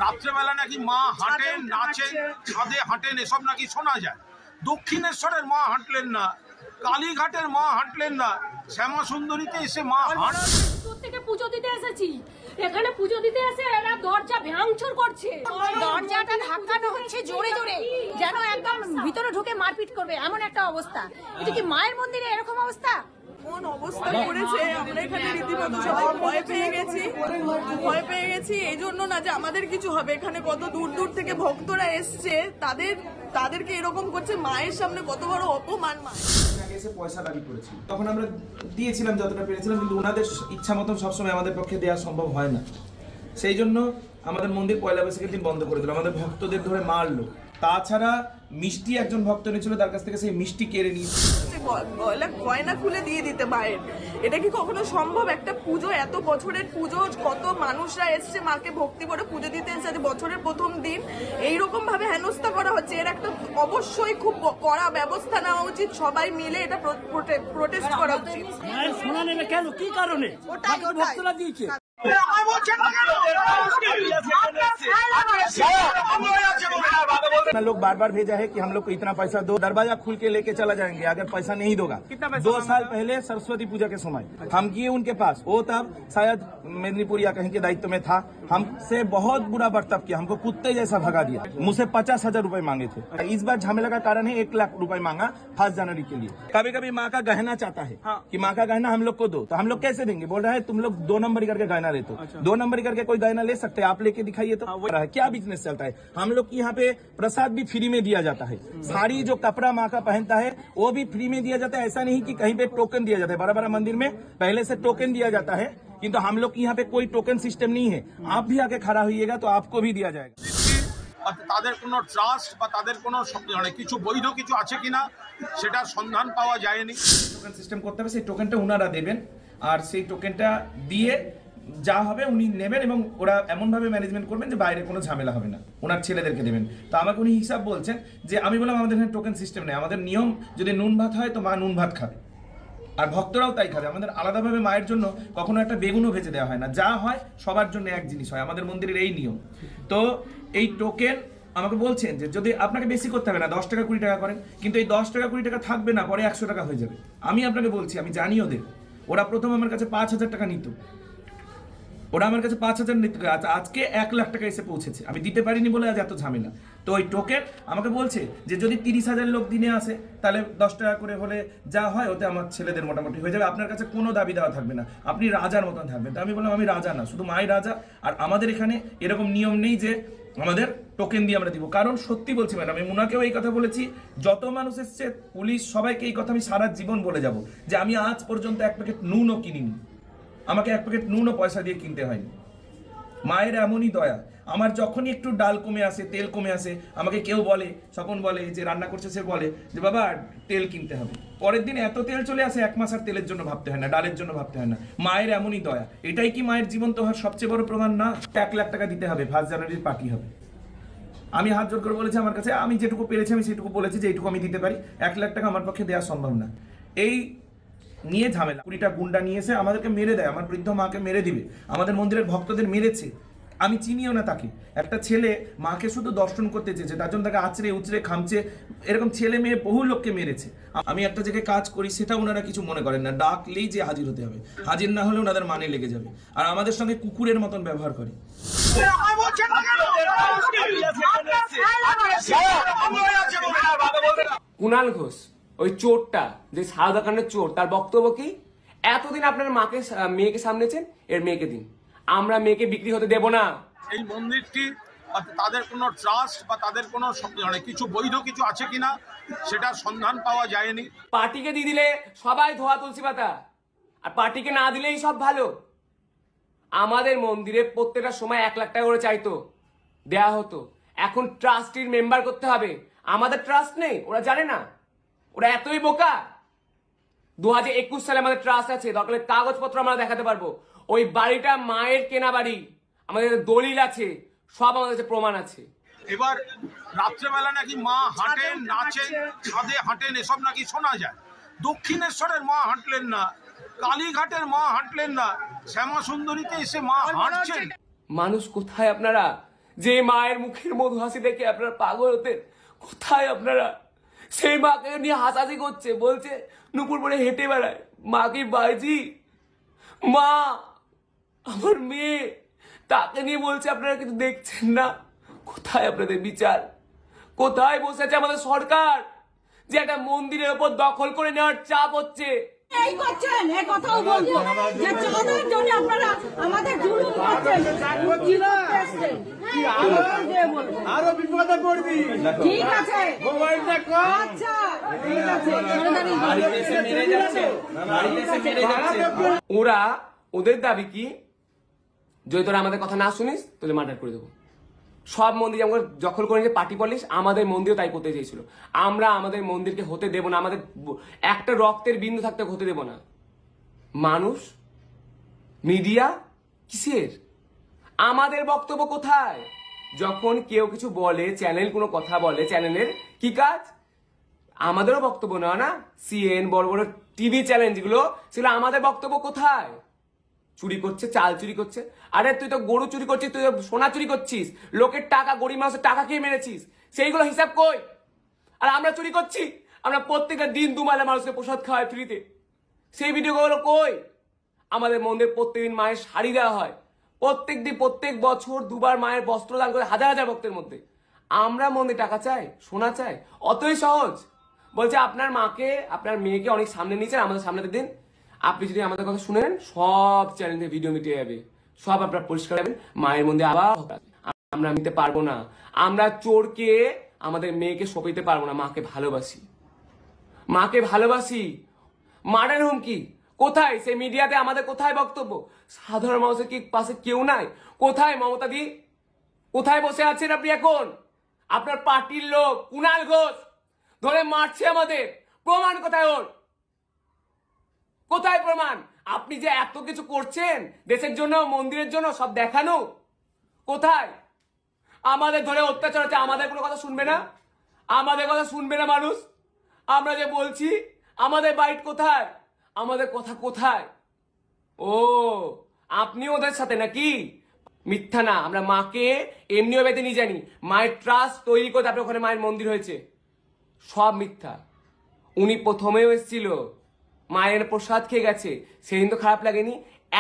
রাত্রেবেলা নাকি মা হাঁটেন, নাচেন, ছাদে হাঁটেন, এসব নাকি শোনা যায়। দক্ষিণেশ্বরের মা হাঁটলেন না, কালীঘাটের মা হাঁটলেন না, শ্যামা সুন্দরীতে এসে মা হাঁটলেন। থেকে পুজো দিতে এসেছি, এখানে পুজো দিতে এসে এরা দরজা ভাঙচুর করছে, দরজাটা ধাক্কানো হচ্ছে জোরে জোরে, যেন একদম ভিতরে ঢুকে মারপিট করবে এমন একটা অবস্থা। এটা কি মায়ের মন্দিরে এরকম অবস্থা? কোন অবস্থা করেছে, আমরা এখানে রীতিমতো সবাই ভয় পেয়ে গেছি এই জন্য না যে আমাদের কিছু হবে। এখানে কত দূর দূর থেকে ভক্তরা এসছে, তাদেরকে এরকম করছে, মায়ের সামনে কত বড় অপমান। এসে পয়সা দাবি করেছিল, তখন আমরা দিয়েছিলাম যতটা পেরেছিলাম, কিন্তু ওনাদের ইচ্ছা মতন সবসময় আমাদের পক্ষে দেওয়া সম্ভব হয় না। সেই জন্য আমাদের মন্দির পয়লা বৈশাখের দিন বন্ধ করে দিল, আমাদের ভক্তদের ধরে মারলো। তাছাড়া মিষ্টি একজন ভক্ত এনেছিল, তার কাছ থেকে সেই মিষ্টি কেড়ে নিয়েছে, গয়না খুলে দিয়ে দিতে মায়ের। এটা কি কখনো সম্ভব? একটা পুজো, এত বছরের পুজো, কত মানুষরা এসছে মাকে ভক্তি করে পুজো দিতে এসে, বছরের প্রথম দিন এইরকম ভাবে হেনস্থা করা হচ্ছে। এর একটা অবশ্যই খুব কড়া ব্যবস্থা নেওয়া উচিত, সবাই মিলে এটা প্রোটেস্ট করা উচিত। শোনা নেবে কেন, কি কারণে ভক্তরা দিয়েছে? लोग बार बार भेजा है कि हम लोग को इतना पैसा दो, दरवाजा खुल के लेके चला जाएंगे अगर पैसा नहीं दोगा। 2 साल पहले सरस्वती पूजा के समय हम किए उनके पास, वो तब शायद मेदिनीपुर या कहीं के दायित्व में था, हमसे बहुत बुरा बर्ताव किया, हमको कुत्ते जैसा भगा दिया, मुझसे 50,000 रुपए मांगे थे। इस बार झमेला का कारण है 1 लाख रुपए मांगा 1 जनवरी के लिए। कभी कभी माँ का गहना चाहता है कि माँ का गहना हम लोग को दो, तो हम लोग कैसे देंगे? बोल रहा है तुम लोग 2 नंबरी करके गहना लेते हो। 2 नंबरी करके कोई गहना ले सकते हैं? आप लेके दिखाइए तो। क्या बिजनेस चलता है? हम लोग की यहाँ पे प्रसाद भी फ्री में दिया जाता है, साड़ी जो कपड़ा माँ का पहनता है वो भी फ्री में दिया जाता है। ऐसा नहीं कि कहीं पे टोकन दिया जाता है, बड़ा बड़ा मंदिर में पहले से टोकन दिया जाता है, किंतु हम लोग यहाँ पे कोई टोकन सिस्टम नहीं है। आप भी आके खड़ा होइएगा तो आपको भी दिया जाएगा। তাদের কোনো ট্রাস্ট বা তাদের কোনো কিছু বৈধ কিছু আছে কিনা সেটা সন্ধান পাওয়া যায়নি। টোকেন সিস্টেম করতে হবে, সেই টোকেনটা ওনারা দেবেন, আর সেই টোকেনটা দিয়ে যা হবে উনি নেবেন, এবং ওরা এমনভাবে ম্যানেজমেন্ট করবেন যে বাইরে কোনো ঝামেলা হবে না, ওনার ছেলেদেরকে দেবেন। তো আমাকে উনি হিসাব বলছেন যে, আমি বললাম আমাদের এখানে টোকেন সিস্টেম নেই, আমাদের নিয়ম যদি নুন ভাত হয় তো মা নুন ভাত খাবে, আর ভক্তরাও তাই খাবে। আমাদের আলাদাভাবে মায়ের জন্য কখনো একটা বেগুনও ভেজে দেওয়া হয় না, যা হয় সবার জন্য এক জিনিস হয়, আমাদের মন্দিরের এই নিয়ম। তো এই টোকেন আমাকে বলছেন যে যদি আপনাকে বেশি করতে হবে না, 10 টাকা 20 টাকা করেন, কিন্তু এই 10 টাকা 20 টাকা থাকবে না, পরে 100 টাকা হয়ে যাবে। আমি আপনাকে বলছি, আমি জানি ওদের, ওরা প্রথম আমার কাছে 5,000 টাকা নিত, ওরা আমার কাছে 5,000 নিতে, আজকে 1 লাখ টাকা এসে পৌঁছেছে। আমি দিতে পারিনি বলে আজ এত ঝামেলা। তো ওই টোকেন আমাকে বলছে যে যদি 30,000 লোক দিনে আসে তাহলে 10 টাকা করে হলে যা হয় ওতে আমার ছেলেদের মোটামুটি হয়ে যাবে, আপনার কাছে কোনো দাবি দেওয়া থাকবে না, আপনি রাজার মতন থাকবেন। তো আমি বললাম আমি রাজা না, শুধু মাই রাজা, আর আমাদের এখানে এরকম নিয়ম নেই যে আমাদের টোকেন দিয়ে আমরা দিব। কারণ সত্যি বলছি ম্যাডাম, আমি মুনাকেও এই কথা বলেছি, যত মানুষ এসছে, পুলিশ, সবাইকে এই কথা আমি সারা জীবন বলে যাব যে আমি আজ পর্যন্ত 1 প্যাকেট নুনও কিনিনি, আমাকে 1 প্যাকেট নুনও পয়সা দিয়ে কিনতে হয়নি। মায়ের এমনই দয়া, আমার যখনই একটু ডাল কমে আসে, তেল কমে আসে, আমাকে কেউ বলে, স্বপন বলে যে রান্না করছে, সে বলে যে বাবা তেল কিনতে হবে, পরের দিন এত তেল চলে আসে 1 মাস আর তেলের জন্য ভাবতে হয় না, ডালের জন্য ভাবতে হয় না। মায়ের এমনই দয়া, এটাই কি মায়ের জীবন্ত হওয়ার সবচেয়ে বড় প্রমাণ না? 1 লাখ টাকা দিতে হবে, 1 জানুয়ারির পার্টি হবে। আমি হাত জোর করে বলেছি, আমার কাছে আমি যেটুকু পেরেছি আমি সেটুকু বলেছি যে এইটুকু আমি দিতে পারি, 1 লাখ টাকা আমার পক্ষে দেওয়া সম্ভব না। এই নিয়ে ঝামেলা, 20টা গুন্ডা নিয়ে এসে আমাদেরকে মেরে দেয়, আমার বৃদ্ধ মাকে মেরে দিবে, আমাদের মন্দিরের ভক্তদের মেরেছে, আমি চিনিও না তাকে। একটা ছেলে মাকে শুধু দর্শন করতে চেয়েছে, তার জন্য তাকে আঁচড়ে উচড়ে খামচে, এরকম ছেলে মেয়ে বহু লোককে মেরেছে। আমি একটা জায়গায় কাজ করি, সেটা ওনারা কিছু মনে করেন না, ডাকলেই যে হাজির হতে হবে, হাজির না হলে ওনাদের মানে লেগে যাবে, আর আমাদের সঙ্গে কুকুরের মতন ব্যবহার করে। কুণাল ঘোষ, ওই চোরটা, যে সারদা কাণ্ডের চোর, তার বক্তব্য কি? এতদিন আপনার মেয়েকে সামনেছেন, এর মেয়েকে দিন, আমরা মেয়েকে বিক্রি হতে দেব না। এই মন্দিরটি তাদের কোনো ট্রাস্ট বা তাদের কোনো কিছু বৈধ কিছু আছে কিনা সেটা সন্ধান পাওয়া যায়নি। পার্টিকে দিয়ে দিলে সবাই ধোয়া তুলসী পাতা, আর পার্টিকে না দিলেই সব ভালো। আমাদের মন্দিরে প্রত্যেকটা সময় 1 লাখ টাকা করে চাইতো, দেয়া হতো, এখন ট্রাস্টির মেম্বার করতে হবে। আমাদের ট্রাস্ট নেই, ওরা জানে না, ওরা এতই বোকা। 2021 সালে আমাদের ট্রাস্ট আছে, দরকার কাগজপত্র আমরা দেখাতে পারবো। ওই বাড়িটা মায়ের কেনা বাড়ি, আমাদের দলিল আছে, সব আমাদের কাছে প্রমাণ আছে। এবার রাত্রেবেলা নাকি মা হাঁটেন, নাচেন, ছাদে হাঁটেন, এসব নাকি শোনা যায়। দক্ষিণেশ্বরের মা হাঁটলেন না, কালীঘাটের মা হাঁটলেন না, শ্যামা সুন্দরীতে এসে মা হাঁটছেন। মানুষ কোথায় আপনারা? যে মায়ের মুখের মধু হাসি দেখে আপনারা পাগল হতেন, কোথায় আপনারা? সেই মাকে নিয়ে হাসাহাসি করছে, বলছে নুপুর পরে হেঁটে বেড়ায়, মা কি বাইজি? মা আমার মেয়ে, তাকে নিয়ে বলছে আপনারা কিছু দেখছেন না? কোথায় আপনাদের বিচার? কোথায় বসে আছে আমাদের সরকার যে একটা মন্দিরের ওপর দখল করে নেওয়ার চাপ হচ্ছে? এই করছেন, এই কথাও বলবো যে চাঁদের জন্য আপনারা আমাদের জুলুম করছেন। কি করতে এসছেন? আরো বিপদে পড়বি। ঠিক আছে, মোবাইলটা কর। আচ্ছা ঠিক আছে। ওরা ওদের দাবি কি, যদি তোরা আমাদের কথা না শুনিস তোদের মার্ডার করে দেবো। সব মন্দির যেমন দখল করে নিয়ে পার্টি পলিশ, আমাদের মন্দিরও তাই করতে চেয়েছিল। আমরা আমাদের মন্দিরকে হতে দেব না, আমাদের একটা রক্তের বিন্দু থাকতে হতে দেব না। মানুষ, মিডিয়া কিসের? আমাদের বক্তব্য কোথায়? যখন কেউ কিছু বলে, চ্যানেল কোনো কথা বলে, চ্যানেলের কি কাজ? আমাদেরও বক্তব্য নেওয়া না? সিএন, বড় বড় টিভি চ্যানেল যেগুলো, সেগুলো আমাদের বক্তব্য কোথায়? চুরি করছে, চাল চুরি করছে। আরে তুই তো গরু চুরি করছিস, তুই তো সোনা চুরি করছিস, লোকের টাকা, গরিব মানুষের টাকা খেয়ে মেরেছিস, সেইগুলো হিসাব কই? আর আমরা চুরি করছি, আমরা প্রত্যেকটা দিন দুমালে মানুষকে প্রসাদ খাওয়াই ফ্রিতে, সেই ভিডিওগুলো কই? আমাদের মন্দিরে প্রত্যেকদিন মায়ের শাড়ি দেওয়া হয়, প্রত্যেক বছর দুবার মায়ের বস্ত্র দান করে হাজার হাজার ভক্তের মধ্যে। আমরা মন্দিরে টাকা চাই, সোনা চাই? অতই সহজ? বলছে আপনার মাকে, আপনার মেয়েকে অনেক সামনে নিয়েছেন, আমাদের সামনে দিন। আপনি যদি আমাদের কথা শুনেন, সব চ্যানেলে ভিডিও মিটে যাবে, সব আপনার পরিষ্কার যাবেন, মায়ের মন্দিরে আবার আমরা নিতে পারবো না। আমরা চোরকে আমাদের মেয়েকে সঁপে দিতে পারবো না। মাকে ভালোবাসি, মাকে ভালোবাসি। মার্ডার হুমকি কোথায়? সেই মিডিয়াতে আমাদের কোথায় বক্তব্য? সাধারণ মানুষের কি পাশে কেউ নাই? কোথায় মমতা দি? কোথায় বসে আছেন আপনি এখন? আপনার পার্টির লোক কুণাল ঘোষ ধরে মারছে আমাদের, প্রমাণ কোথায় ওর? কোথায় প্রমাণ? আপনি যে এত কিছু করছেন দেশের জন্য, মন্দিরের জন্য, সব দেখানো কোথায়? আমাদের ধরে অত্যাচার হচ্ছে, আমাদের কোনো কথা শুনবে না? আমাদের কথা শুনবে না মানুষ? আমরা যে বলছি, আমাদের বাইট কোথায়? আমাদের কথা কোথায়? ও, আপনি ওদের সাথে নাকি? মিথ্যা না, আমরা মাকে এমনিও বেঁধে নিয়ে জানি, মায়ের ট্রাস্ট তৈরি করে তারপরে ওখানে মায়ের মন্দির হয়েছে। সব মিথ্যা। উনি প্রথমেও এসেছিল, মায়ের প্রসাদ খেয়ে গেছে, সেদিন তো খারাপ লাগেনি?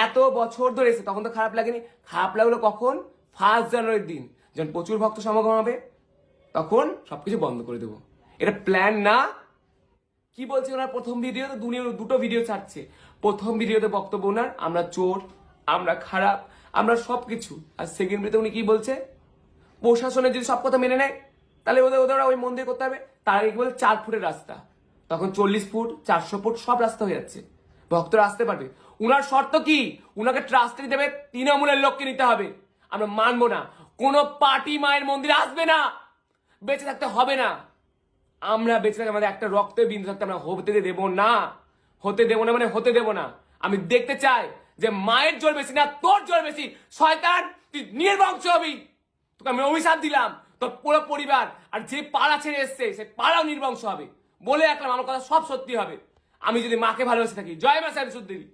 এত বছর ধরে এসে তখন তো খারাপ লাগেনি? খারাপ লাগলো কখন? 1 জানুয়ারির দিন, যখন প্রচুর ভক্ত সমাগম হবে, তখন সবকিছু বন্ধ করে দেবো। এটা প্ল্যান না? কি বলছে ওনার প্রথম ভিডিও? তো দুটো ভিডিও ছাড়ছে। প্রথম ভিডিওতে বক্তব্য ওনার, আমরা চোর, আমরা খারাপ, আমরা সবকিছু। আর সেকেন্ড ভিডিওতে উনি কি বলছে? প্রশাসনের যদি সব কথা মেনে নেয়, তাহলে ওদের ওই মন্দির করতে হবে। তার আগে বলে 4 ফুটের রাস্তা, তখন 40 ফুট, 400 ফুট সব রাস্তা হয়ে যাচ্ছে, ভক্তরা আসতে পারবে। উনার শর্ত কি? উনাকে ট্রাস্ট নিতে হবে, তৃণমূলের লোককে নিতে হবে। আমরা মানবো না, কোনো পার্টি মায়ের মন্দিরে আসবে না, বেঁচে থাকতে হবে না। আমরা বেঁচে থাকতে, আমাদের একটা রক্তের বিন্দু থাকতে আমরা হতে দেবো না। হতে দেবো না মানে হতে দেবো না। আমি দেখতে চাই যে মায়ের জোর বেশি না তোর জোর বেশি। শয়তান, তুই নির্বংশ হবি। তোকে আমি অভিশাপ দিলাম, তোর পুরো পরিবার আর যে পাড়া ছেড়ে এসছে সে পাড়াও নির্বংশ হবে। বলে রাখলাম, আমার কথা সব সত্যি হবে। আমি যদি মাকে ভালোবেসে থাকি। জয় মা শারদা সুন্দরী।